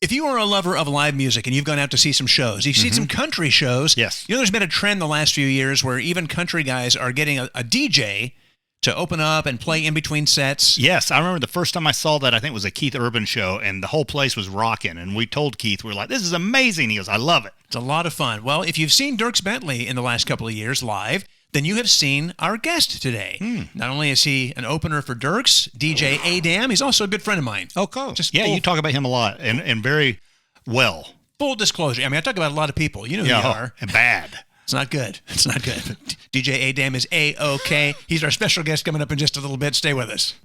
If you are a lover of live music and you've gone out to see some shows, you've seen some country shows. Yes. You know, there's been a trend the last few years where even country guys are getting a DJ to open up and play in between sets. Yes, I remember the first time I saw that, I think it was a Keith Urban show, and the whole place was rocking. And we told Keith, we were like, this is amazing. He goes, I love it. It's a lot of fun. Well, if you've seen Dierks Bentley in the last couple of years live, then you have seen our guest today. Not only is he an opener for Dierks, DJ Aydamn, he's also a good friend of mine. Oh, cool. You talk about him a lot, and very well. Full disclosure. I mean, I talk about a lot of people. You know who you are. And bad. It's not good. It's not good. DJ Aydamn is A-OK. He's our special guest coming up in just a little bit. Stay with us.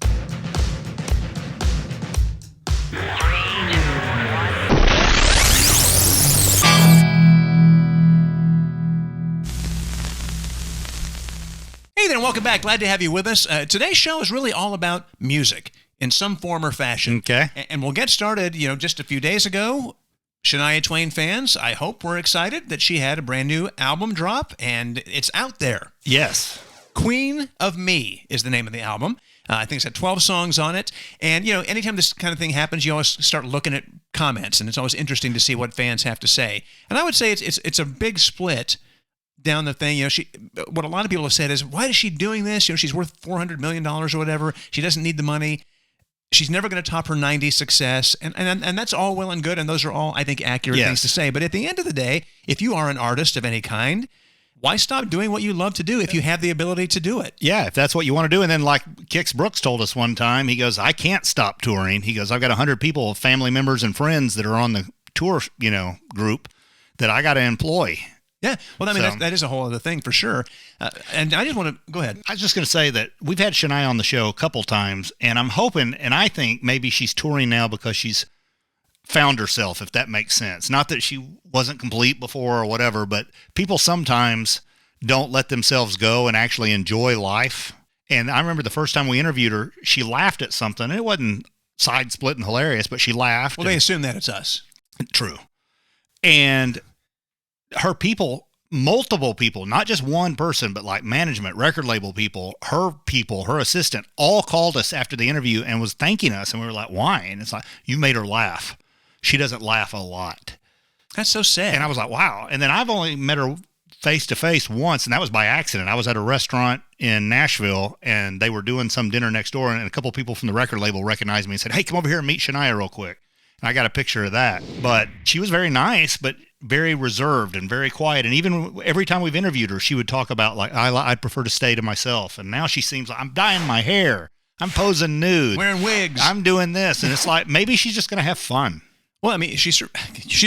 Hey there, and welcome back. Glad to have you with us. Today's show is really all about music in some form or fashion. Okay. And we'll get started, just a few days ago. Shania Twain fans, I hope we're excited that she had a brand new album drop, and it's out there. Yes. Queen of Me is the name of the album. I think it's got 12 songs on it. And, anytime this kind of thing happens, you always start looking at comments, and it's always interesting to see what fans have to say. And I would say it's a big split down the thing. What a lot of people have said is, why is she doing this? She's worth $400 million or whatever. She doesn't need the money. She's never going to top her 90s success. And that's all well and good. And those are all, I think, accurate things to say. But at the end of the day, if you are an artist of any kind, why stop doing what you love to do if you have the ability to do it? Yeah, if that's what you want to do. And then like Kix Brooks told us one time, he goes, I can't stop touring. He goes, I've got 100 people, family members and friends that are on the tour, group that I got to employ. Yeah, well, I mean, that is a whole other thing for sure. And I just want to go ahead. I was just going to say that we've had Shania on the show a couple times, and I'm hoping, and I think maybe she's touring now because she's found herself, if that makes sense. Not that she wasn't complete before or whatever, but people sometimes don't let themselves go and actually enjoy life. And I remember the first time we interviewed her, she laughed at something. It wasn't side-splitting hilarious, but she laughed. Well, they assume that it's us. True. And her people, multiple people, not just one person, but like management, record label people, her assistant, all called us after the interview and was thanking us. And we were like, why? And it's like, you made her laugh. She doesn't laugh a lot. That's so sad. And I was like, wow. And then I've only met her face to face once, and that was by accident. I was at a restaurant in Nashville, and they were doing some dinner next door, and a couple of people from the record label recognized me and said, hey, come over here and meet Shania real quick. And I got a picture of that. But she was very nice, but very reserved and very quiet. And even every time we've interviewed her, she would talk about, like, I'd prefer to stay to myself. And now she seems like, I'm dyeing my hair. I'm posing nude. Wearing wigs. I'm doing this. And it's like, maybe she's just going to have fun. Well, I mean, she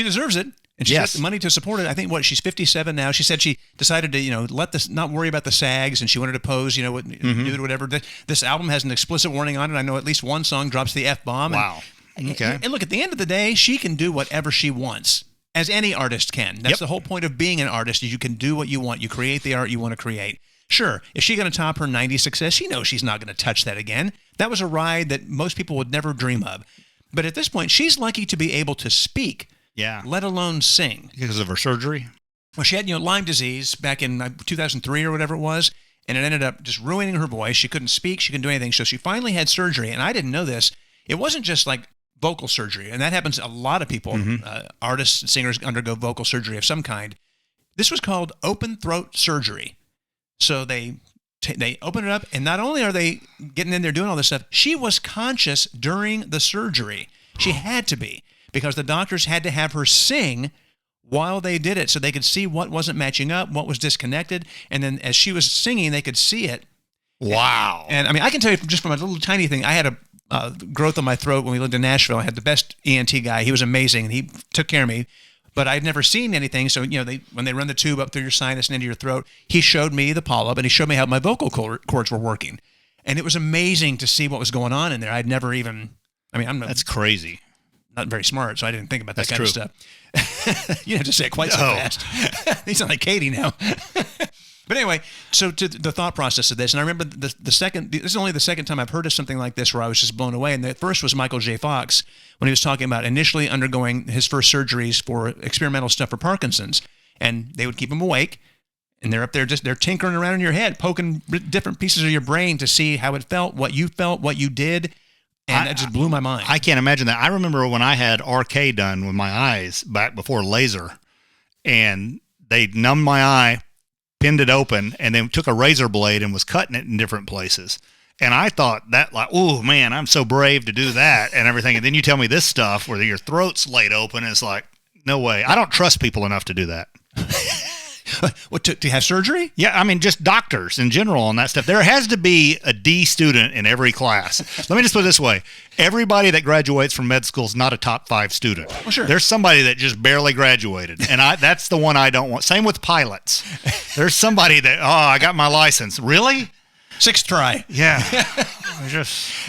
deserves it. And she's got the money to support it. I think, she's 57 now. She said she decided to, not worry about the SAGs, and she wanted to pose, nude or whatever. This album has an explicit warning on it. I know at least one song drops the F-bomb. Wow. Okay. And look, at the end of the day, she can do whatever she wants, as any artist can. That's the whole point of being an artist, is you can do what you want. You create the art you want to create. Sure, is she going to top her 90s success? She knows she's not going to touch that again. That was a ride that most people would never dream of. But at this point, she's lucky to be able to speak, let alone sing. Because of her surgery? Well, she had, Lyme disease back in 2003 or whatever it was, and it ended up just ruining her voice. She couldn't speak. She couldn't do anything. So she finally had surgery, and I didn't know this. It wasn't just like vocal surgery, and that happens. A lot of people, artists, singers, undergo vocal surgery of some kind. This was called open throat surgery. So they open it up, and not only are they getting in there doing all this stuff, she was conscious during the surgery. She had to be, because the doctors had to have her sing while they did it so they could see what wasn't matching up, what was disconnected, and then as she was singing, they could see it. Wow. And I mean, I can tell you just from a little tiny thing, I had a growth on my throat when we lived in Nashville. I had the best ENT guy. He was amazing, and he took care of me. But I'd never seen anything. So, when they run the tube up through your sinus and into your throat, he showed me the polyp, and he showed me how my vocal cords were working. And it was amazing to see what was going on in there. I'd never even, that's crazy. Not very smart, so I didn't think about that kind of stuff. You didn't have to say it quite so fast. He's not like Katie now. But anyway, so to the thought process of this, and I remember this is only the second time I've heard of something like this where I was just blown away. And the first was Michael J. Fox, when he was talking about initially undergoing his first surgeries for experimental stuff for Parkinson's. And they would keep him awake, and they're up there they're tinkering around in your head, poking different pieces of your brain to see how it felt, what you did. And that just blew my mind. I can't imagine that. I remember when I had RK done with my eyes back before laser, and they numbed my eye, pinned it open, and then took a razor blade and was cutting it in different places. And I thought that, like, oh, man, I'm so brave to do that and everything. And then you tell me this stuff where your throat's laid open, and it's like, no way. I don't trust people enough to do that. What, to have surgery? Yeah, I mean, just doctors in general on that stuff. There has to be a D student in every class. Let me just put it this way. Everybody that graduates from med school is not a top 5 student. Well, sure. There's somebody that just barely graduated, and that's the one I don't want. Same with pilots. There's somebody that, I got my license. Really? 6th try. Yeah.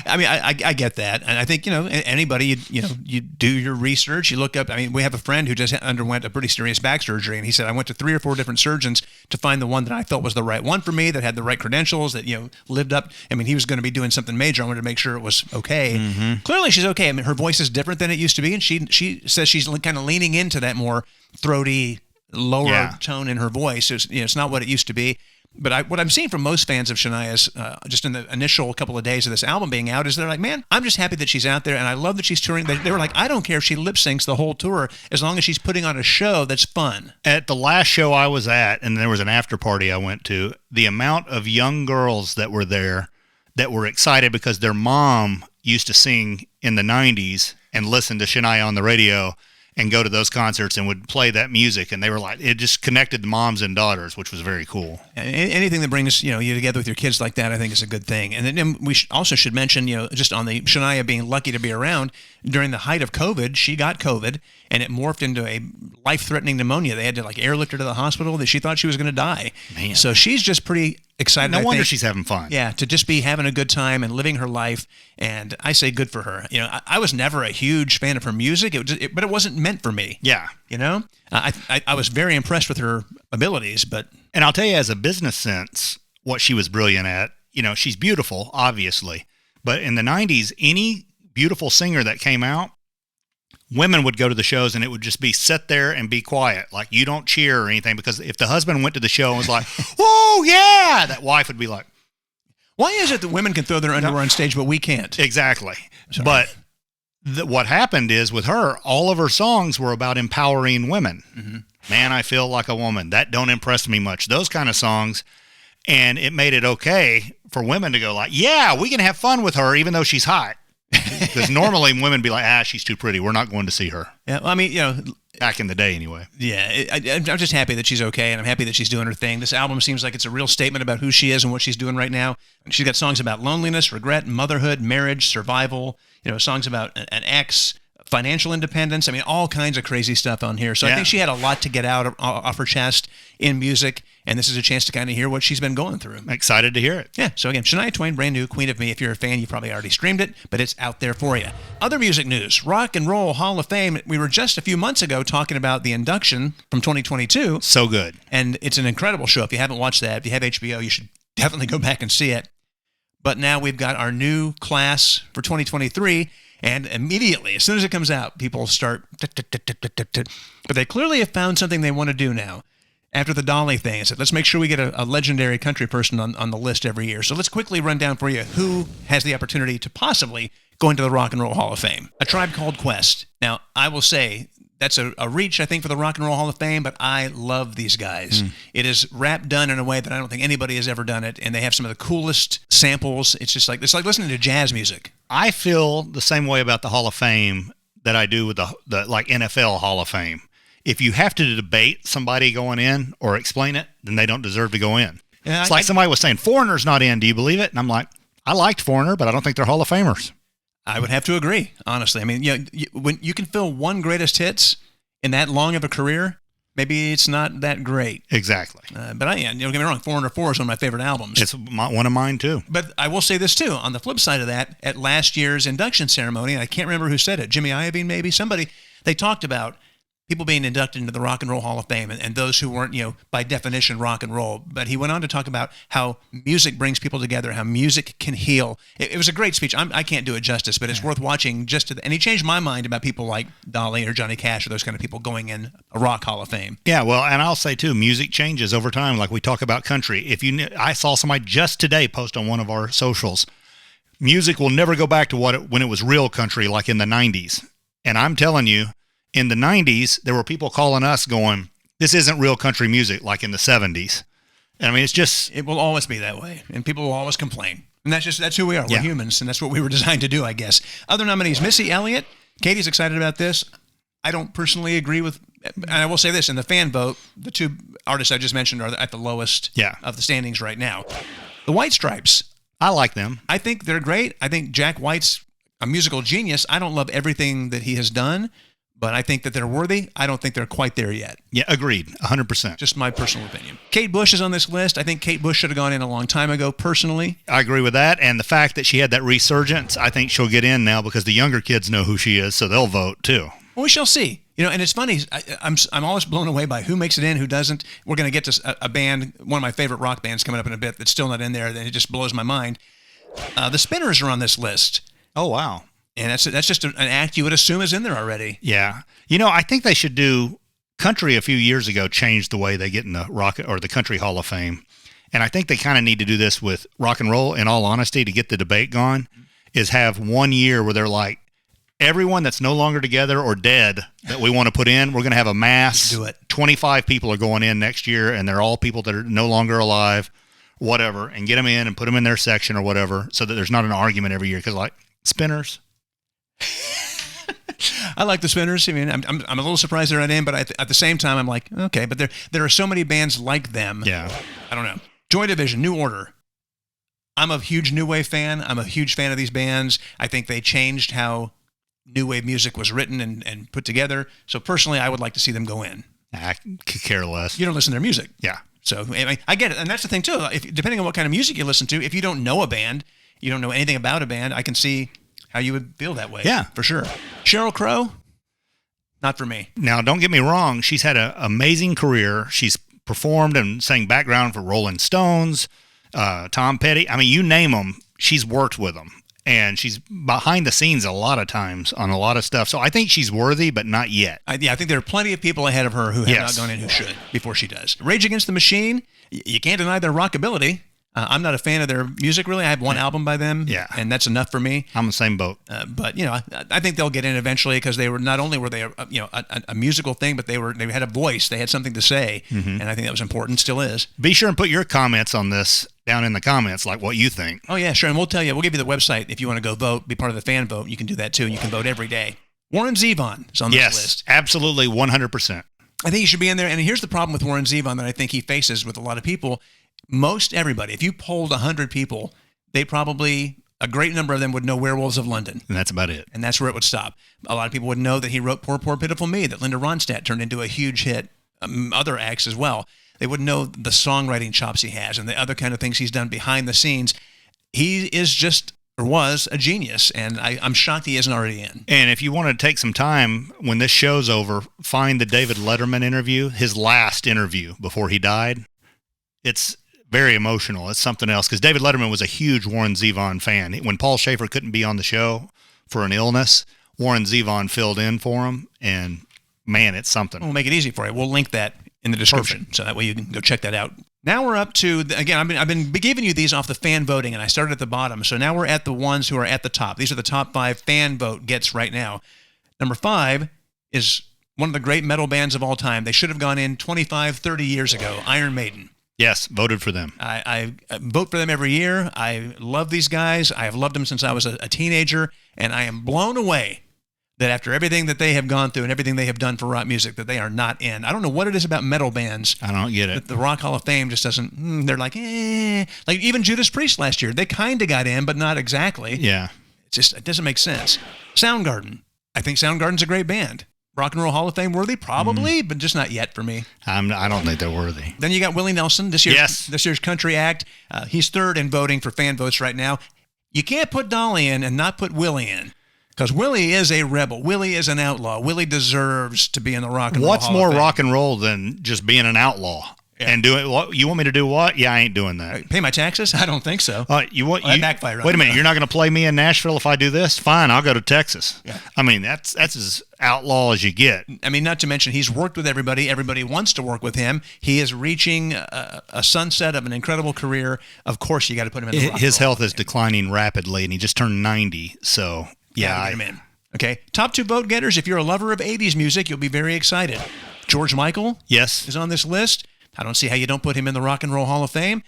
I mean, I get that. And I think, anybody, you do your research, you look up. I mean, we have a friend who just underwent a pretty serious back surgery. And he said, I went to 3 or 4 different surgeons to find the one that I felt was the right one for me, that had the right credentials, that, lived up. I mean, he was going to be doing something major. I wanted to make sure it was okay. Mm-hmm. Clearly, she's okay. I mean, her voice is different than it used to be. And she says she's kind of leaning into that more throaty, lower tone in her voice. It's not what it used to be. But what I'm seeing from most fans of Shania's, just in the initial couple of days of this album being out, is they're like, man, I'm just happy that she's out there, and I love that she's touring. They were like, I don't care if she lip syncs the whole tour, as long as she's putting on a show that's fun. At the last show I was at, and there was an after party I went to, the amount of young girls that were there that were excited because their mom used to sing in the 90s and listen to Shania on the radio and go to those concerts and would play that music. And they were like, it just connected the moms and daughters, which was very cool. Anything that brings, you together with your kids like that, I think is a good thing. And then we also should mention, just on the Shania being lucky to be around, during the height of COVID, she got COVID and it morphed into a life-threatening pneumonia. They had to airlift her to the hospital that she thought she was going to die. Man. So she's just pretty excited. No wonder she's having fun. Yeah, to just be having a good time and living her life. And I say good for her. I was never a huge fan of her music, but it wasn't meant for me. Yeah. I was very impressed with her abilities, but... And I'll tell you, as a business sense, what she was brilliant at, she's beautiful, obviously. But in the 90s, any beautiful singer that came out, women would go to the shows and it would just be sit there and be quiet. Like, you don't cheer or anything, because if the husband went to the show and was like, whoa, yeah, that wife would be like, why is it that women can throw their underwear on stage, but we can't? Exactly. Sorry. But what happened is, with her, all of her songs were about empowering women. Mm-hmm. Man, I feel like a woman. That don't impress me much. Those kind of songs. And it made it okay for women to go like, yeah, we can have fun with her even though she's hot. Because normally women be like, she's too pretty. We're not going to see her. Yeah, well, I mean, back in the day anyway. Yeah, I'm just happy that she's okay, and I'm happy that she's doing her thing. This album seems like it's a real statement about who she is and what she's doing right now. She's got songs about loneliness, regret, motherhood, marriage, survival, songs about an ex, financial independence. I mean, all kinds of crazy stuff on here. So I think she had a lot to get out off her chest in music, and this is a chance to kind of hear what she's been going through. I'm excited to hear it. Yeah, so again, Shania Twain, brand new, Queen of Me. If you're a fan, you've probably already streamed it, but it's out there for you. Other music news, Rock and Roll Hall of Fame. We were just a few months ago talking about the induction from 2022. So good. And it's an incredible show. If you haven't watched that, if you have HBO, you should definitely go back and see it. But now we've got our new class for 2023, and immediately, as soon as it comes out, people start... But they clearly have found something they want to do now. After the Dolly thing, I said, let's make sure we get a legendary country person on the list every year. So let's quickly run down for you who has the opportunity to possibly go into the Rock and Roll Hall of Fame. A Tribe Called Quest. Now, I will say, that's a reach, I think, for the Rock and Roll Hall of Fame, but I love these guys. It is rap done in a way that I don't think anybody has ever done it, and they have some of the coolest samples. It's like listening to jazz music. I feel the same way about the Hall of Fame that I do with the NFL Hall of Fame. If you have to debate somebody going in or explain it, then they don't deserve to go in. Yeah, it's like somebody was saying, Foreigner's not in. Do you believe it? And I'm like, I liked Foreigner, but I don't think they're Hall of Famers. I would have to agree, honestly. I mean, when you can fill one greatest hits in that long of a career, maybe it's not that great. Exactly. But don't get me wrong, Foreigner 4 is one of my favorite albums. It's one of mine, too. But I will say this, too. On the flip side of that, at last year's induction ceremony, and I can't remember who said it, Jimmy Iovine maybe, somebody, they talked about people being inducted into the Rock and Roll Hall of Fame and those who weren't, by definition, rock and roll. But he went on to talk about how music brings people together, how music can heal. It was a great speech. I can't do it justice, but it's worth watching and he changed my mind about people like Dolly or Johnny Cash or those kind of people going in a Rock Hall of Fame. Yeah, well, and I'll say, too, music changes over time. Like we talk about country. I saw somebody just today post on one of our socials, music will never go back to when it was real country, like in the 90s. And I'm telling you, in the 90s, there were people calling us going, this isn't real country music, like in the 70s. And I mean, it will always be that way, and people will always complain. And that's who we are. We're humans, and that's what we were designed to do, I guess. Other nominees, Missy Elliott. Katie's excited about this. I don't personally agree with, and I will say this, in the fan vote, the two artists I just mentioned are at the lowest of the standings right now. The White Stripes. I like them. I think they're great. I think Jack White's a musical genius. I don't love everything that he has done, but I think that they're worthy. I don't think they're quite there yet. Yeah, agreed. 100%. Just my personal opinion. Kate Bush is on this list. I think Kate Bush should have gone in a long time ago, personally. I agree with that. And the fact that she had that resurgence, I think she'll get in now because the younger kids know who she is, so they'll vote too. Well, we shall see. And it's funny. I'm always blown away by who makes it in, who doesn't. We're going to get to a band, one of my favorite rock bands coming up in a bit that's still not in there. And it just blows my mind. The Spinners are on this list. Oh, wow. And that's just an act you would assume is in there already. Yeah. I think they should do country a few years ago changed the way they get in the rock or the Country Hall of Fame. And I think they kind of need to do this with rock and roll, in all honesty, to get the debate going, is have 1 year where they're like, everyone that's no longer together or dead that we want to put in, we're going to have a mass. Do it. 25 people are going in next year, and they're all people that are no longer alive, whatever, and get them in and put them in their section or whatever, so that there's not an argument every year. Because, like, Spinners. I like the Spinners. I mean, I'm a little surprised they're not in, but at the same time, I'm like, okay, but there are so many bands like them. Yeah. I don't know. Joy Division, New Order. I'm a huge New Wave fan. I'm a huge fan of these bands. I think they changed how New Wave music was written and put together. So personally, I would like to see them go in. I could care less. You don't listen to their music. Yeah. So I get it. And that's the thing, too. Depending on what kind of music you listen to, if you don't know a band, you don't know anything about a band, I can see how you would feel that way. Yeah. For sure. Sheryl Crow, not for me. Now, don't get me wrong. She's had an amazing career. She's performed and sang background for Rolling Stones, Tom Petty. I mean, you name them, she's worked with them. And she's behind the scenes a lot of times on a lot of stuff. So I think she's worthy, but not yet. I think there are plenty of people ahead of her who have not gone in who should before she does. Rage Against the Machine, you can't deny their rockability. I'm not a fan of their music, really. I have one album by them, and that's enough for me. I'm the same boat. But I think they'll get in eventually because they were not only were they a musical thing, but they had a voice. They had something to say, and I think that was important. Still is. Be sure and put your comments on this down in the comments, like what you think. Oh yeah, sure. And we'll give you the website if you want to go vote, be part of the fan vote. You can do that too, and you can vote every day. Warren Zevon is on this list. Yes, absolutely, 100%. I think he should be in there. And here's the problem with Warren Zevon that I think he faces with a lot of people. Most everybody, if you polled 100 people, a great number of them would know Werewolves of London. And that's about it. And that's where it would stop. A lot of people would know that he wrote Poor, Poor, Pitiful Me, that Linda Ronstadt turned into a huge hit, other acts as well. They wouldn't know the songwriting chops he has and the other kind of things he's done behind the scenes. He is was a genius, and I'm shocked he isn't already in. And if you want to take some time, when this show's over, find the David Letterman interview, his last interview before he died. It's very emotional. It's something else, because David Letterman was a huge Warren Zevon fan. When Paul Schaefer couldn't be on the show for an illness, Warren Zevon filled in for him, and man, it's something. We'll make it easy for you. We'll link that in the description, so that way you can go check that out. Now we're up to, again, I've been giving you these off the fan voting, and I started at the bottom, so now we're at the ones who are at the top. These are the top 5 fan vote gets right now. Number 5 is one of the great metal bands of all time. They should have gone in 25, 30 years ago, Iron Maiden. Yes, voted for them. I vote for them every year. I love these guys. I have loved them since I was a teenager, and I am blown away that after everything that they have gone through and everything they have done for rock music, that they are not in. I don't know what it is about metal bands. I don't get it. The Rock Hall of Fame just doesn't, they're like, eh. Like even Judas Priest last year, they kind of got in, but not exactly. Yeah. It doesn't make sense. Soundgarden. I think Soundgarden's a great band. Rock and Roll Hall of Fame worthy? Probably, but just not yet for me. I don't think they're worthy. Then you got Willie Nelson, this year's country act. He's third in voting for fan votes right now. You can't put Dolly in and not put Willie in. Because Willie is a rebel. Willie is an outlaw. Willie deserves to be in the Rock and Roll Hall of Fame. What's more rock and roll than just being an outlaw? and do it. What you want me to do? What? Yeah, I ain't doing that. Pay my taxes? I don't think so. You want that you backfired. Wait a minute. You're not going to play me in Nashville if I do this? Fine, I'll go to Texas. Yeah. I mean, that's as outlaw as you get. I mean, not to mention he's worked with everybody. Everybody wants to work with him. He is reaching a sunset of an incredible career. Of course, you got to put him in. His health is declining rapidly, and he just turned 90. So yeah, get him in. Okay, top 2 vote getters. If you're a lover of 80s music, you'll be very excited. George Michael, yes, is on this list. I don't see how you don't put him in the Rock and Roll Hall of Fame.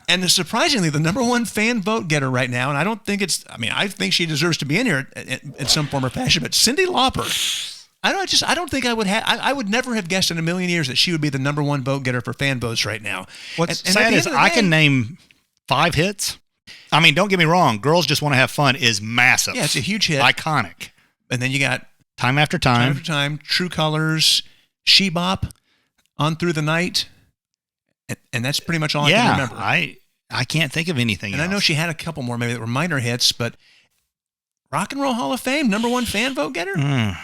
And surprisingly, the number 1 fan vote getter right now, and I don't think I think she deserves to be in here in some form or fashion, but Cyndi Lauper. I don't think I would have. I would never have guessed in a million years that she would be the number 1 vote getter for fan votes right now. What's sad is I can name 5 hits. I mean, don't get me wrong. Girls Just Want to Have Fun is massive. Yeah, it's a huge hit. Iconic. And then you got Time After Time, True Colors, She Bop, On Through the Night. And that's pretty much all I can remember. I can't think of anything else. I know she had a couple more maybe that were minor hits, but Rock and Roll Hall of Fame, number 1 fan vote getter?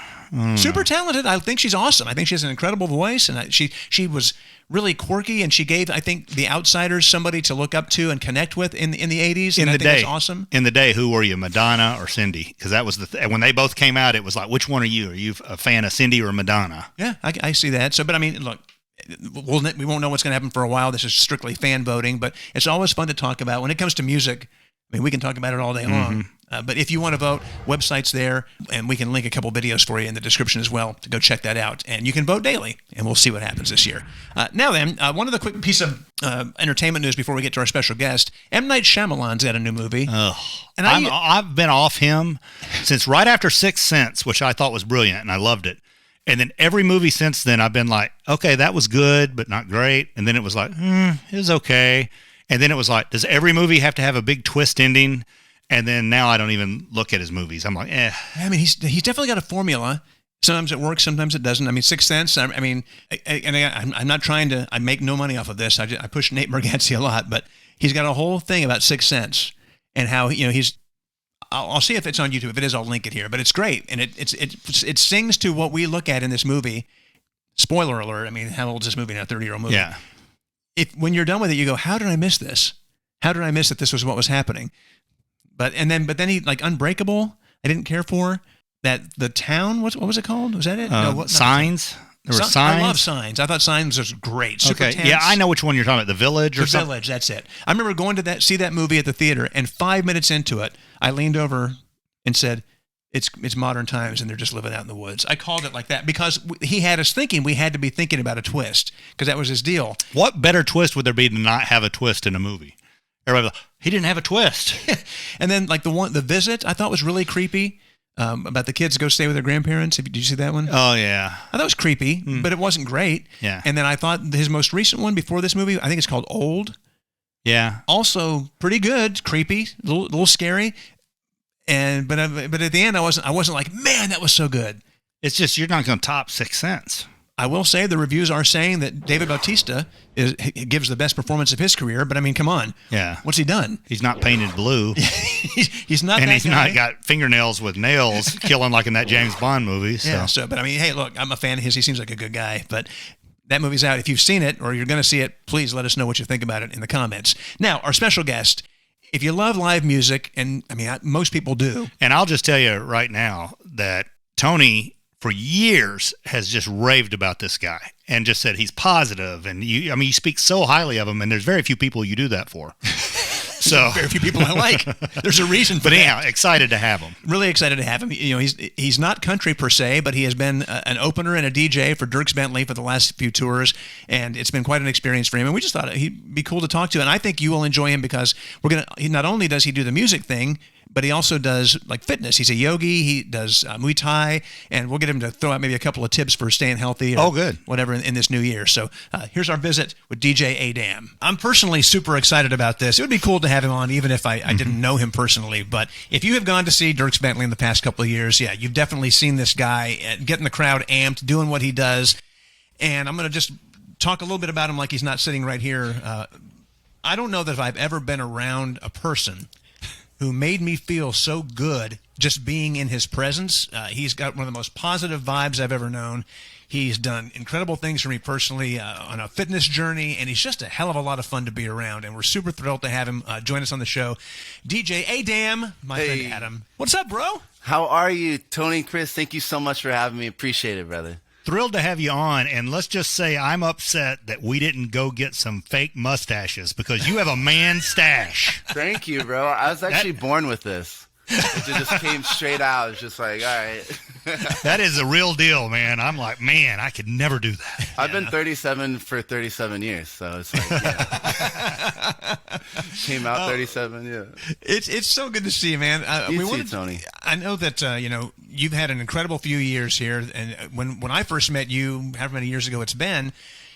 Super talented. I think she's awesome. I think she has an incredible voice, and she was really quirky, and she gave, I think, the Outsiders somebody to look up to and connect with in the 80s. And I think that's awesome. In the day, who were you, Madonna or Cyndi? Because that was when they both came out, it was like, which one are you? Are you a fan of Cyndi or Madonna? Yeah, I see that. So, but I mean, look, we won't know what's going to happen for a while. This is strictly fan voting, but it's always fun to talk about. When it comes to music, I mean, we can talk about it all day long. But if you want to vote, website's there, and we can link a couple videos for you in the description as well to go check that out. And you can vote daily, and we'll see what happens this year. Now then, one of the quick piece of entertainment news before we get to our special guest, M. Night Shyamalan's got a new movie. And I've been off him since right after Sixth Sense, which I thought was brilliant, and I loved it. And then every movie since then, I've been like, okay, that was good, but not great. And then it was like, it was okay. And then it was like, does every movie have to have a big twist ending? And then now I don't even look at his movies. I'm like, I mean, he's definitely got a formula. Sometimes it works, sometimes it doesn't. I mean, Sixth Sense, I mean, I'm not trying to, I make no money off of this. I push Nate Bargatze a lot, but he's got a whole thing about Sixth Sense and how, I'll see if it's on YouTube. If it is, I'll link it here. But it's great, and it sings to what we look at in this movie. Spoiler alert. I mean, how old is this movie now? 30-year-old movie. Yeah. When you're done with it, you go, how did I miss this? How did I miss that this was what was happening? But then he, like, Unbreakable, I didn't care for. That The Town, what was it called? Was that it? Signs. There were Signs. I love Signs. I thought Signs was great. Super tense. Yeah, I know which one you're talking about. The Village or something? The Village, that's it. I remember going to see that movie at the theater, and 5 minutes into it, I leaned over and said, it's modern times, and they're just living out in the woods. I called it like that because he had us thinking we had to be thinking about a twist because that was his deal. What better twist would there be to not have a twist in a movie? Everybody, he didn't have a twist. And then like The Visit, I thought was really creepy. About the kids go stay with their grandparents. Did you see that one? Oh, yeah. I thought it was creepy, but it wasn't great. Yeah. And then I thought his most recent one before this movie, I think it's called Old. Yeah. Also pretty good, creepy, a little scary. But at the end, I wasn't like, man, that was so good. It's just you're not going to top Sixth Sense. I will say the reviews are saying that David Bautista gives the best performance of his career, but I mean, come on. Yeah. What's he done? He's not painted blue. he's not and that he's guy. Not got fingernails with nails killing like in that James Bond movie. So. Yeah, but I mean, hey, look, I'm a fan of his. He seems like a good guy, but that movie's out. If you've seen it or you're going to see it, please let us know what you think about it in the comments. Now, our special guest, if you love live music, and I mean, most people do. And I'll just tell you right now that Tony, for years, has just raved about this guy and just said he's positive. And you speak so highly of him, and there's very few people you do that for. So very few people I like. There's a reason for that. But anyhow, excited to have him. Really excited to have him. He's not country per se, but he has been an opener and a DJ for Dierks Bentley for the last few tours, and it's been quite an experience for him. And we just thought he'd be cool to talk to, and I think you will enjoy him because not only does he do the music thing, but he also does like fitness. He's a yogi. He does Muay Thai, and we'll get him to throw out maybe a couple of tips for staying healthy. Or good. Whatever in this new year. So here's our visit with DJ Aydamn. I'm personally super excited about this. It would be cool to have him on, even if I didn't know him personally. But if you have gone to see Dierks Bentley in the past couple of years, yeah, you've definitely seen this guy getting the crowd amped, doing what he does. And I'm going to just talk a little bit about him like he's not sitting right here. I don't know that if I've ever been around a person who made me feel so good just being in his presence. He's got one of the most positive vibes I've ever known. He's done incredible things for me personally on a fitness journey, and he's just a hell of a lot of fun to be around. And we're super thrilled to have him join us on the show. DJ Aydamn, my friend Adam. What's up, bro? How are you, Tony, Chris? Thank you so much for having me. Appreciate it, brother. Thrilled to have you on, and let's just say I'm upset that we didn't go get some fake mustaches because you have a man stash. Thank you, bro. I was actually born with this. It just came straight out. It's just like, all right. That is the real deal, man. I'm like, man, I could never do that. I've been 37 for 37 years, so it's like, yeah. Came out 37, yeah. It's so good to see you, man. You too, Tony. I know that you've had an incredible few years here, and when I first met you, however many years ago it's been,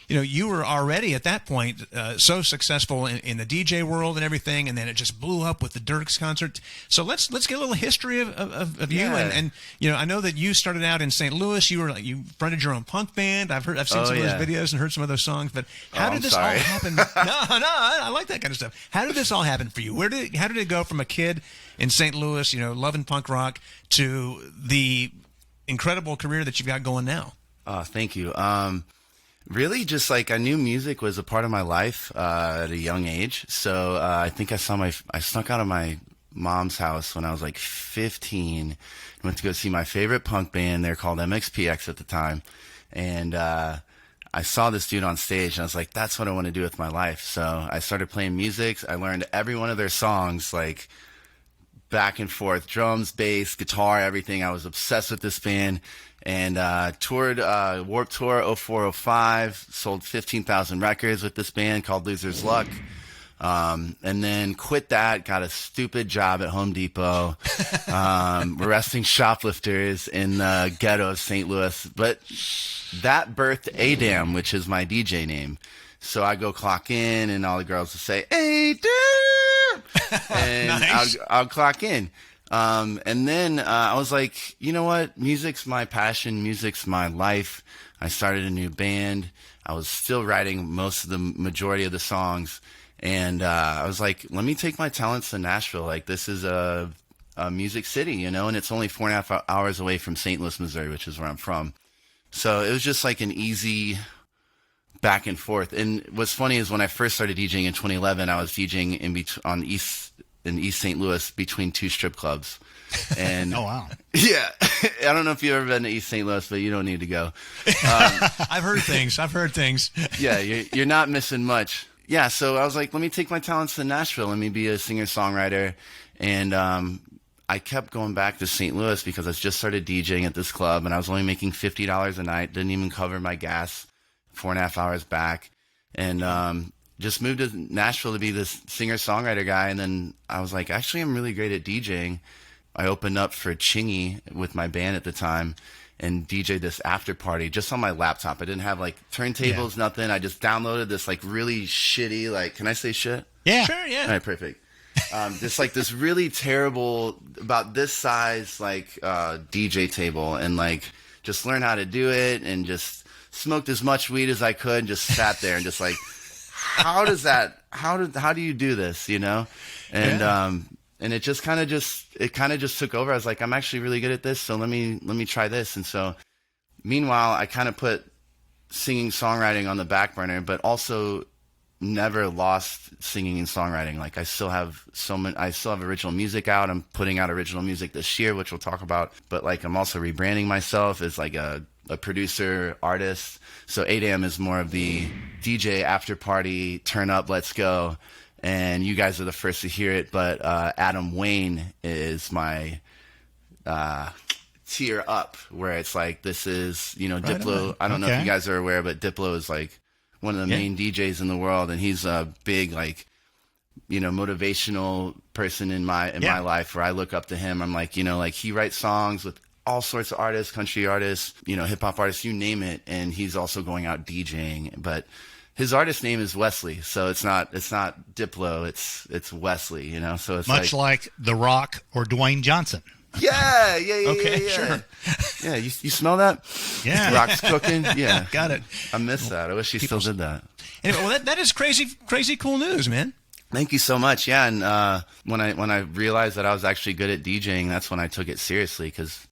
you were already at that point so successful in the DJ world and everything, and then it just blew up with the Dirks concert. So let's get a little history of you, and I know that you started out in St. Louis. You fronted your own punk band. I've seen some of those videos and heard some of those songs. But how did this all happen? No, I like that kind of stuff. How did this all happen for you? How did it go from a kid in St. Louis, loving punk rock, to the incredible career that you've got going now? Thank you. Really, just like I knew music was a part of my life at a young age. So I think I snuck out of my mom's house when I was like 15 and went to go see my favorite punk band. They're called MXPX at the time. And I saw this dude on stage and I was like, that's what I want to do with my life. So I started playing music. I learned every one of their songs, like back and forth, drums, bass, guitar, everything. I was obsessed with this band. And toured Warped Tour 0405, sold 15,000 records with this band called Loser's Luck. And then quit that, got a stupid job at Home Depot, arresting shoplifters in the ghetto of St. Louis. But that birthed Aydamn, which is my DJ name. So I go clock in, and all the girls will say, Aydamn! And nice. I'll clock in. And then I was like, you know what? Music's my passion. Music's my life. I started a new band. I was still writing most of the majority of the songs. And I was like, let me take my talents to Nashville. Like, this is a music city, and it's only 4.5 hours away from St. Louis, Missouri, which is where I'm from. So it was just like an easy back and forth. And what's funny is when I first started DJing in 2011, I was DJing in East St. Louis between two strip clubs. And oh, wow. Yeah. I don't know if you've ever been to East St. Louis, but you don't need to go. I've heard things. Yeah, you're not missing much. Yeah, so I was like, let me take my talents to Nashville. Let me be a singer-songwriter. And I kept going back to St. Louis because I just started DJing at this club, and I was only making $50 a night. Didn't even cover my gas, 4.5 hours back. And just moved to Nashville to be this singer-songwriter guy. And then I was like, actually, I'm really great at DJing. I opened up for Chingy with my band at the time and DJ'd this after party just on my laptop. I didn't have like turntables, nothing. I just downloaded this like really shitty, like, can I say shit? Yeah. Sure, yeah. All right, perfect. This really terrible, about this size, like DJ table, and like just learn how to do it, and just smoked as much weed as I could and just sat there and just like, how do you do this, and it just kind of just took over. I was like, I'm actually really good at this, so let me try this. And so meanwhile, I kind of put singing songwriting on the back burner, but also never lost singing and songwriting. Like I still have original music out. I'm putting out original music this year, which we'll talk about, but like I'm also rebranding myself as like a producer, artist. So Aydamn is more of the DJ after party, turn up, let's go. And you guys are the first to hear it, but Adam Wayne is my tier up, where it's like, this is, Diplo. Right, I don't know if you guys are aware, but Diplo is like one of the main DJs in the world, and he's a big, like, motivational person in my life, where I look up to him. I'm like, he writes songs with all sorts of artists, country artists, hip hop artists, you name it. And he's also going out DJing, but his artist name is Wesley. So it's not Diplo, it's Wesley, so it's much like The Rock or Dwayne Johnson. Yeah. Okay, sure. Yeah. You smell that? Yeah. Rock's cooking. Yeah. Got it. I miss that. I wish he still did that. Anyway, well, that is crazy cool news, man. Thank you so much. Yeah, and when I realized that I was actually good at DJing, that's when I took it seriously because,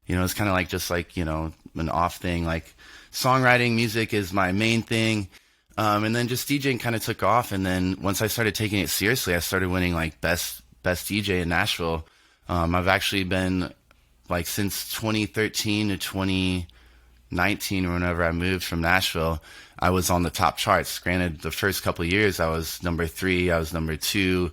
it's kind of like just like an off thing. Like songwriting, music is my main thing, and then just DJing kind of took off. And then once I started taking it seriously, I started winning like best DJ in Nashville. I've actually been like since 2013 to 2019 or whenever I moved from Nashville, I was on the top charts. Granted, the first couple of years I was number 3, I was number 2,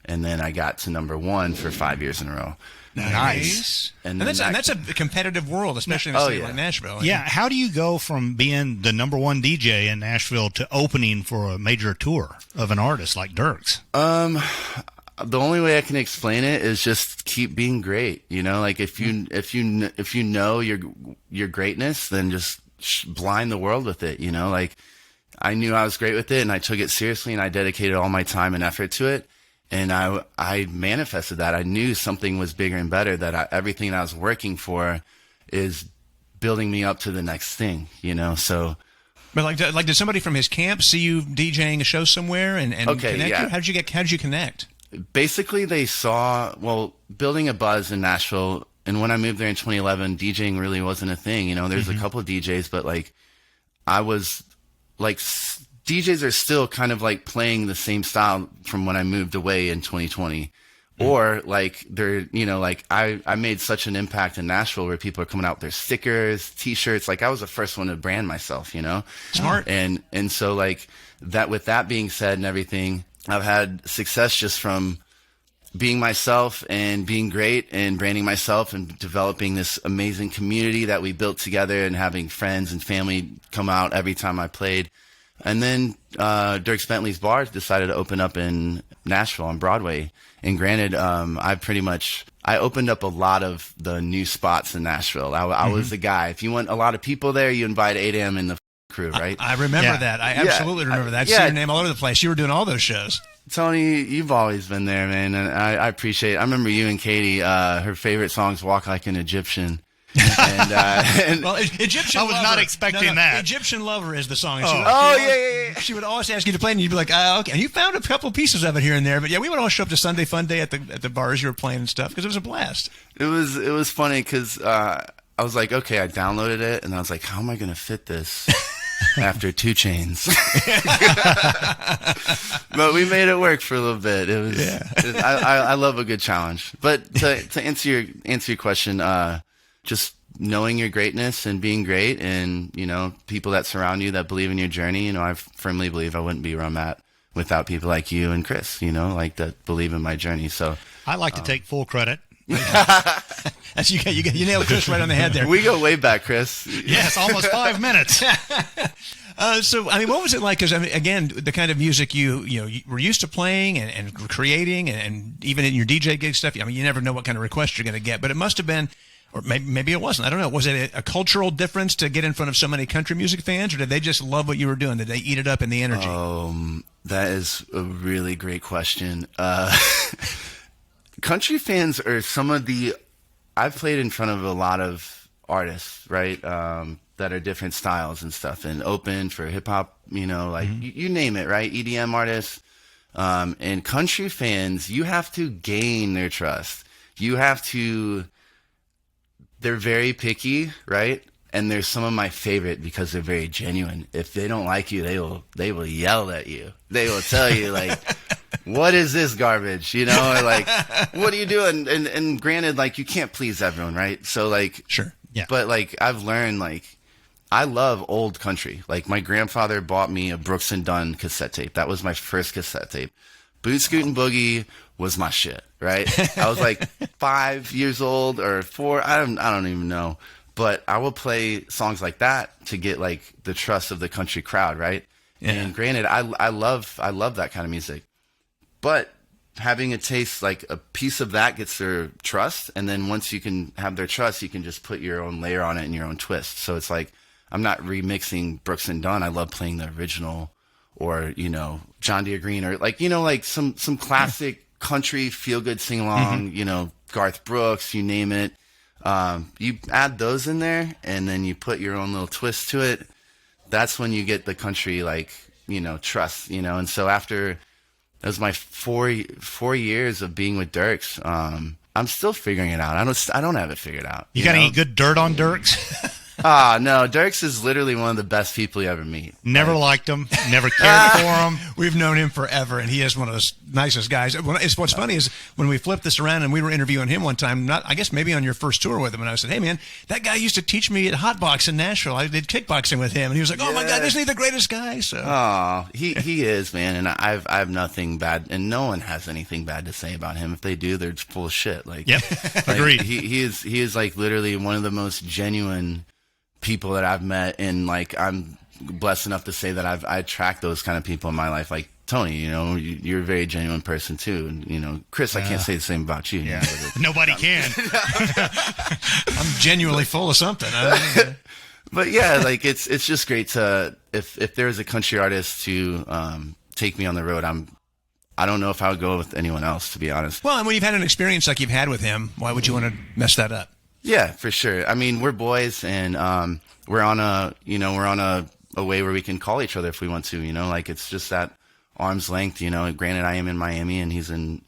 and then I got to number 1 for 5 years in a row. Nice. And that's a competitive world, especially in a city like Nashville. Yeah. How do you go from being the number 1 DJ in Nashville to opening for a major tour of an artist like Dierks? The only way I can explain it is just keep being great. Like if you know your greatness, then just blind the world with it. Like I knew I was great with it, and I took it seriously, and I dedicated all my time and effort to it, and I manifested that. I knew something was bigger and better. That everything I was working for is building me up to the next thing. So. But did somebody from his camp see you DJing a show somewhere and okay, connect yeah. you? How did you connect? Basically, they saw, building a buzz in Nashville, and when I moved there in 2011, DJing really wasn't a thing. There's a couple of DJs, but like, I was like, DJs are still kind of like playing the same style from when I moved away in 2020. Or like they're, like I made such an impact in Nashville where people are coming out with their stickers, T-shirts. Like I was the first one to brand myself, Smart. And so like that, with that being said and everything, I've had success just from being myself and being great and branding myself and developing this amazing community that we built together and having friends and family come out every time I played. And then Dierks Bentley's Bar decided to open up in Nashville on Broadway. And granted, I opened up a lot of the new spots in Nashville. I was the guy. If you want a lot of people there, you invite Aydamn and the crew, right? I remember that. I absolutely remember that. I see your name all over the place. You were doing all those shows. Tony, you've always been there, man, and I appreciate it. I remember you and Katie, her favorite songs, Walk Like an Egyptian. Well, Egyptian I was Lover, not expecting that. Egyptian Lover is the song. Yeah. She would always ask you to play, and you'd be like, okay. And you found a couple pieces of it here and there, but yeah, we would all show up to Sunday Fun Day at the bars you were playing and stuff because it was a blast. It was funny because I was like, okay, I downloaded it, and I was like, how am I going to fit this after 2 Chainz? But we made it work for a little bit. It was. I love a good challenge. But to answer your question, just knowing your greatness and being great, and people that surround you that believe in your journey. I firmly believe I wouldn't be where I'm at without people like you and Chris. Like that believe in my journey. So I like to take full credit. That's you nailed Chris right on the head there. We go way back, Chris. Yes, almost 5 minutes. So, I mean, what was it like? Because, I mean, again, the kind of music you were used to playing and creating, and even in your DJ gig stuff, I mean, you never know what kind of requests you're going to get, but it must have been, or maybe it wasn't. I don't know. Was it a cultural difference to get in front of so many country music fans, or did they just love what you were doing? Did they eat it up in the energy? That is a really great question. Country fans are some of the... I've played in front of a lot of artists, right, that are different styles and stuff, and open for hip-hop, like you name it, right, EDM artists. And country fans, you have to gain their trust. You have to... They're very picky, right? And they're some of my favorite because they're very genuine. If they don't like you, they will yell at you. They will tell you, like... What is this garbage? Or like, what are you doing? And granted, like, you can't please everyone, right? So like, sure. Yeah. But like, I've learned, like, I love old country. Like, my grandfather bought me a Brooks and Dunn cassette tape. That was my first cassette tape. Boot Scootin' Boogie was my shit, right? I was like 5 years old or 4. I don't even know. But I will play songs like that to get like the trust of the country crowd, right? Yeah. And granted, I love that kind of music. But having a taste, like a piece of that gets their trust. And then once you can have their trust, you can just put your own layer on it and your own twist. So it's like, I'm not remixing Brooks and Dunn. I love playing the original, or, John Deere Green, or like, like some classic country feel good sing along, Garth Brooks, you name it. You add those in there and then you put your own little twist to it. That's when you get the country, like, trust, and so after That was my 4 years of being with Dirks. I'm still figuring it out. I don't have it figured out. You got any good dirt on Dirks? No, Dirks is literally one of the best people you ever meet. Never liked him, never cared for him. We've known him forever, and he is one of the nicest guys. What's funny is when we flipped this around and we were interviewing him one time, I guess maybe on your first tour with him, and I said, hey, man, that guy used to teach me at Hot Box in Nashville. I did kickboxing with him, and he was like, oh, my God, isn't he the greatest guy? So, he is, man, and I have nothing bad, and no one has anything bad to say about him. If they do, they're full of shit. Like, yep, agreed. He is like literally one of the most genuine people that I've met, and like I'm blessed enough to say that I attract those kind of people in my life. Like Tony, you're a very genuine person too, and Chris, I can't say the same about you. Yeah. Nobody can. I'm genuinely full of something. But yeah, like it's just great to if there's a country artist to take me on the road, I don't know if I would go with anyone else, to be honest. Well, and when you've had an experience like you've had with him, why would you want to mess that up? Yeah, for sure. I mean, we're boys, and we're on a way where we can call each other if we want to. Like it's just that arm's length. Granted, I am in Miami, and he's in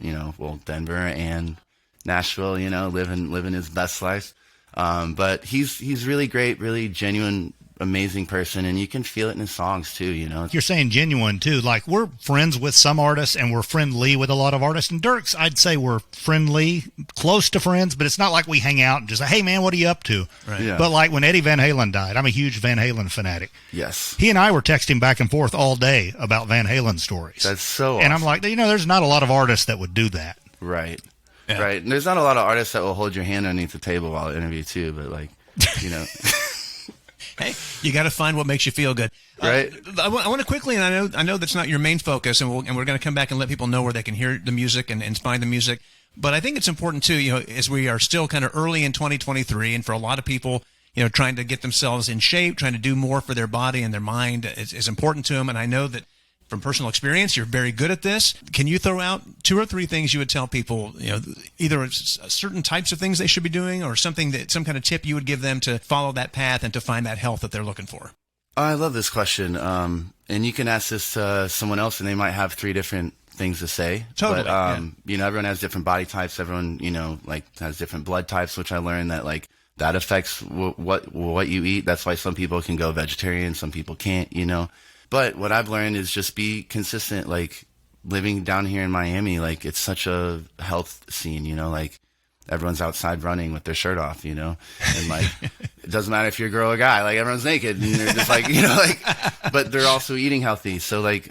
Denver and Nashville. Living his best life. But he's really great, really genuine, amazing person, and you can feel it in his songs too. You're saying genuine too. Like we're friends with some artists, and we're friendly with a lot of artists. And Dirks, I'd say we're friendly, close to friends, but it's not like we hang out and just say, "Hey man, what are you up to?" Right. Yeah. But like when Eddie Van Halen died, I'm a huge Van Halen fanatic. Yes. He and I were texting back and forth all day about Van Halen stories. That's so awesome. And I'm like, there's not a lot of artists that would do that. Right. Yeah. Right. And there's not a lot of artists that will hold your hand underneath the table while I interview too, but like, Hey, you got to find what makes you feel good, right? I want to quickly, and I know that's not your main focus, and we're going to come back and let people know where they can hear the music and find the music. But I think it's important too, as we are still kind of early in 2023, and for a lot of people, trying to get themselves in shape, trying to do more for their body and their mind is important to them. And I know that from personal experience, you're very good at this. Can you throw out 2 or 3 things you would tell people, either certain types of things they should be doing or some kind of tip you would give them to follow that path and to find that health that they're looking for? I love this question. And you can ask this to someone else and they might have 3 different things to say. Totally. But, everyone has different body types. Everyone, has different blood types, which I learned that that affects what you eat. That's why some people can go vegetarian. Some people can't, But what I've learned is just be consistent. Like living down here in Miami, like it's such a health scene, everyone's outside running with their shirt off, and like it doesn't matter if you're a girl or a guy, like everyone's naked and they're just like, but they're also eating healthy. So like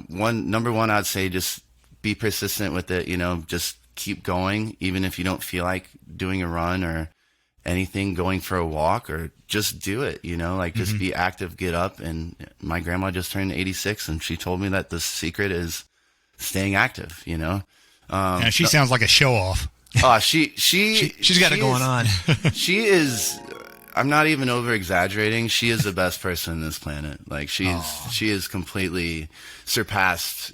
number one, I'd say just be persistent with it, just keep going, even if you don't feel like doing a run or anything, going for a walk, or just do it, just be active, get up. And my grandma just turned 86 and she told me that the secret is staying active, Yeah, she sounds like a show off. Oh, she's got it going on. She is, I'm not even over exaggerating. She is the best person on this planet. Like she is completely surpassed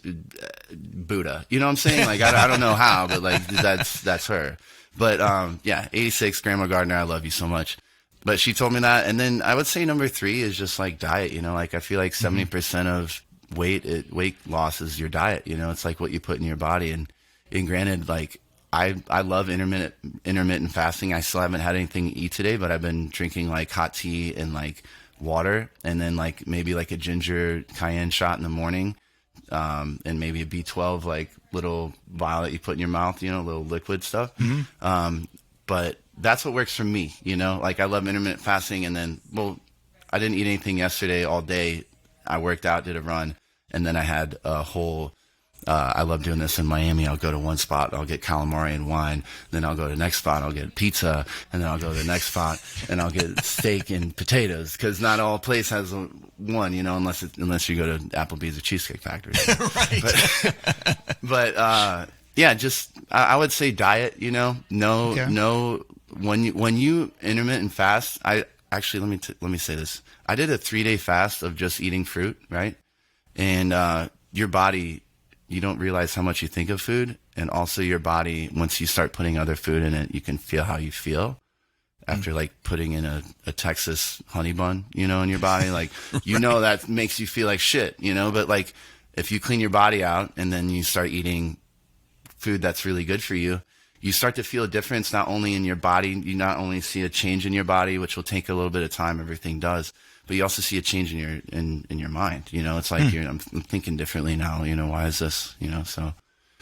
Buddha. You know what I'm saying? Like, I don't know how, but like that's her. But, 86, Grandma Gardner, I love you so much. But she told me that. And then I would say number 3 is just like diet, like I feel like 70% of weight loss is your diet, it's like what you put in your body. And granted, like I love intermittent fasting. I still haven't had anything to eat today, but I've been drinking like hot tea and like water, and then like maybe like a ginger cayenne shot in the morning. And maybe a B12, like little vial that you put in your mouth, little liquid stuff. But that's what works for me, like I love intermittent fasting. And then, I didn't eat anything yesterday all day. I worked out, did a run, and then I had a whole, I love doing this in Miami. I'll go to one spot, I'll get calamari and wine. Then I'll go to the next spot, I'll get pizza. And then I'll go to the next spot and I'll get steak and potatoes. Cause not all place has one, unless you go to Applebee's or Cheesecake Factory. Right. But just, I would say diet, when you intermittent fast, let me say this. I did a 3-day fast of just eating fruit, right? And, your body, you don't realize how much you think of food. And also your body, once you start putting other food in it, you can feel how you feel after like putting in a Texas honey bun, in your body. Like, that makes you feel like shit, but like if you clean your body out and then you start eating food that's really good for you, you start to feel a difference not only in your body. You not only see a change in your body, which will take a little bit of time. Everything does. But you also see a change in your mind. It's like I'm thinking differently now. Why is this? So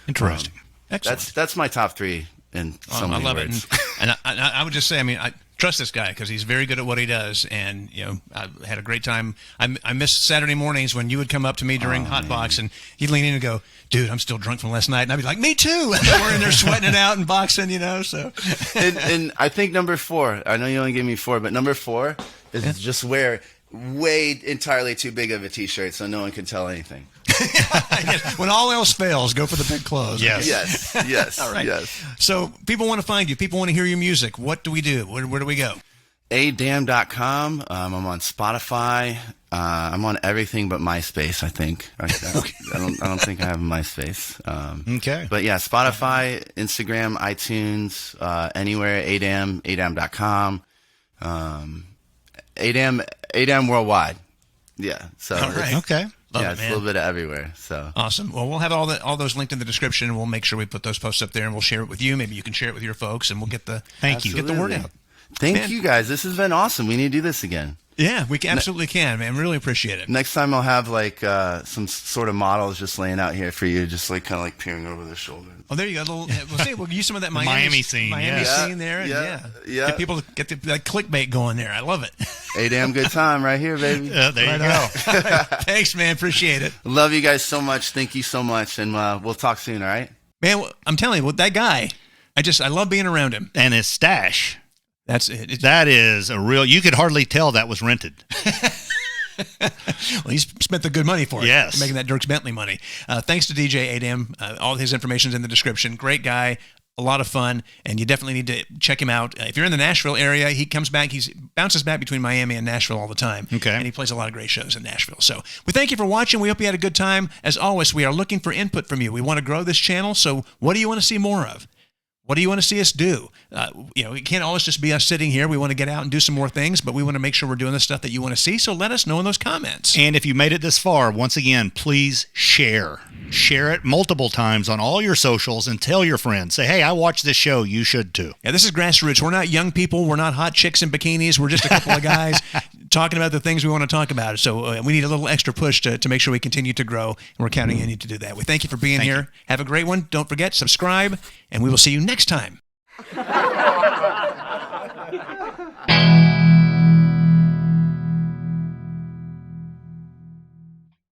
interesting. Excellent. That's my top 3 in so many I love words. it. And I would just say, I trust this guy because he's very good at what he does. And, I had a great time. I missed Saturday mornings when you would come up to me during Hot Box and he'd lean in and go, dude, I'm still drunk from last night. And I'd be like, me too. And we're in there sweating it out and boxing, so. and I think number 4, I know you only gave me 4, but number 4 is just wear way entirely too big of a t-shirt so no one can tell anything. When all else fails, go for the big clothes. Yes. All right. Yes. So people want to find you. People want to hear your music. What do we do? Where do we go? Aydamn.com. I'm on Spotify. I'm on everything but MySpace, I think. I don't think I have MySpace. Okay. But yeah, Spotify, Instagram, iTunes, anywhere, Aydamn.com. Aydamn worldwide. Yeah. So all right. Okay. Love yeah, it, it's man. a little bit of everywhere. So Awesome. Well, we'll have all those linked in the description, and we'll make sure we put those posts up there, and we'll share it with you. Maybe you can share it with your folks, and we'll get the Thank you. get the word out. Thank you guys. This has been awesome. We need to do this again. Yeah, we absolutely can, man. Really appreciate it. Next time I'll have like some sort of models just laying out here for you, just like kind of like peering over their shoulder. Oh, there you go. We'll use some of that Miami scene. Miami Yeah. scene there. Yeah. Get people to get that clickbait going there. I love it. Aydamn good time right here, baby. There you go. Thanks, man. Appreciate it. Love you guys so much. Thank you so much. And we'll talk soon, all right? Man, I'm telling you, with that guy, I love being around him. And his stash. That's it. That is a real. You could hardly tell that was rented. Well, he's spent the good money for it. Yes. Making that Dierks Bentley money. Thanks to DJ Aydamn. All his information's in the description. Great guy. A lot of fun. And you definitely need to check him out. If you're in the Nashville area, he comes back. He bounces back between Miami and Nashville all the time. Okay. And he plays a lot of great shows in Nashville. So we thank you for watching. We hope you had a good time. As always, we are looking for input from you. We want to grow this channel. So what do you want to see more of? What do you want to see us do? It can't always just be us sitting here. We want to get out and do some more things, but we want to make sure we're doing the stuff that you want to see. So let us know in those comments. And if you made it this far, once again, please share. Share it multiple times on all your socials and tell your friends. Say, hey, I watched this show. You should too. Yeah, this is Grassroots. We're not young people. We're not hot chicks in bikinis. We're just a couple of guys talking about the things we want to talk about. So we need a little extra push to make sure we continue to grow, and we're counting on you to do that. We thank you for being here. Have a great one. Don't forget, subscribe, and we will see you next time.